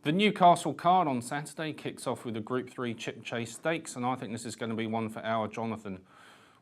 The Newcastle card on Saturday kicks off with a Group 3 Chip Chase Stakes, and I think this is going to be one for our Jonathan.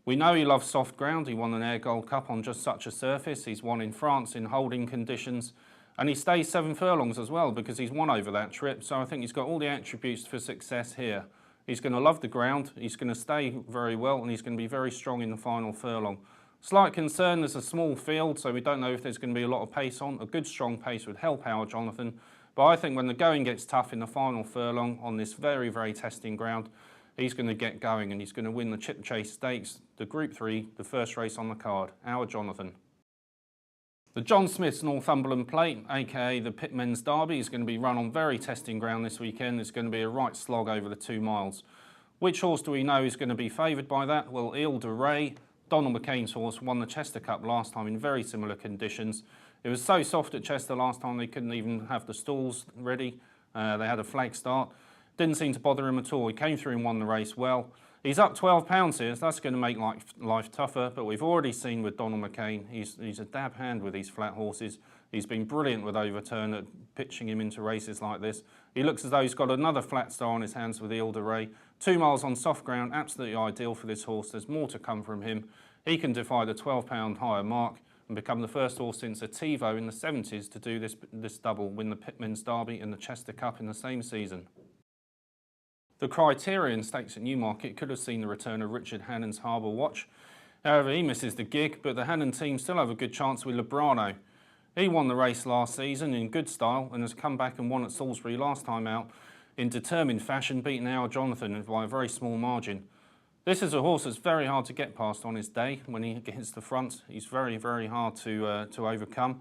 We know he loves soft ground. He won an Ayr Gold Cup on just such a surface. He's won in France in holding conditions, and he stays 7 furlongs as well because he's won over that trip. So I think he's got all the attributes for success here. He's going to love the ground, he's going to stay very well, and he's going to be very strong in the final furlong. Slight concern, there's a small field, so we don't know if there's going to be a lot of pace on. A good strong pace would help our Jonathan. But I think when the going gets tough in the final furlong on this very, very testing ground, he's going to get going and he's going to win the Chip Chase Stakes, the Group 3, the first race on the card, our Jonathan. The John Smith's Northumberland Plate, aka the Pitmen's Derby, is going to be run on very testing ground this weekend. It's going to be a right slog over the 2 miles. Which horse do we know is going to be favoured by that? Well, Ile de Ré, Donald McCain's horse, won the Chester Cup last time in very similar conditions. It was so soft at Chester last time they couldn't even have the stalls ready. They had a flag start. Didn't seem to bother him at all. He came through and won the race well. He's up 12 pounds here, so that's going to make life tougher. But we've already seen with Donald McCain, he's a dab hand with these flat horses. He's been brilliant with Overturn at pitching him into races like this. He looks as though he's got another flat star on his hands with Ile de Ré. 2 miles on soft ground, absolutely ideal for this horse. There's more to come from him. He can defy the 12-pound higher mark and become the first horse since a TiVo in the 70s to do this double, win the Pitmen's Derby and the Chester Cup in the same season. The Criterion Stakes at Newmarket could have seen the return of Richard Hannon's Harbour Watch. However, he misses the gig, but the Hannon team still have a good chance with Lebrano. He won the race last season in good style and has come back and won at Salisbury last time out in determined fashion, beating our Jonathan by a very small margin. This is a horse that's very hard to get past on his day. When he hits the front, he's very, very hard to overcome.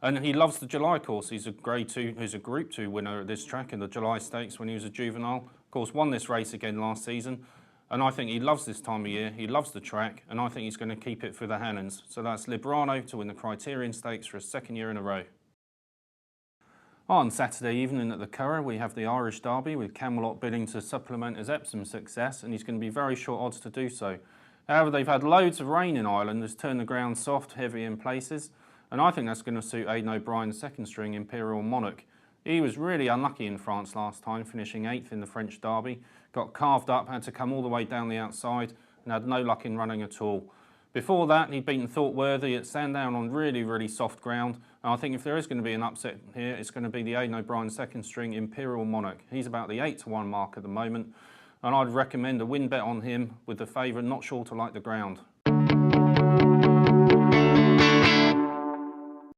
And he loves the July course. He's a Grade 2, he's a Group 2 winner at this track in the July Stakes when he was a juvenile. Of course, won this race again last season. And I think he loves this time of year. He loves the track, and I think he's going to keep it for the Hannons. So that's Lebrano to win the Criterion Stakes for a 2nd year in a row. On Saturday evening at the Curragh, we have the Irish Derby with Camelot bidding to supplement his Epsom success, and he's going to be very short odds to do so. However, they've had loads of rain in Ireland, has turned the ground soft, heavy in places, and I think that's going to suit Aidan O'Brien's 2nd string, Imperial Monarch. He was really unlucky in France last time, finishing 8th in the French Derby, got carved up, had to come all the way down the outside, and had no luck in running at all. Before that, he'd beaten Thoughtworthy at Sandown on really, really soft ground. And I think if there is going to be an upset here, it's going to be the Aidan O'Brien 2nd string, Imperial Monarch. He's about the 8-to-1 mark at the moment. And I'd recommend a win bet on him with the favourite not sure to like the ground.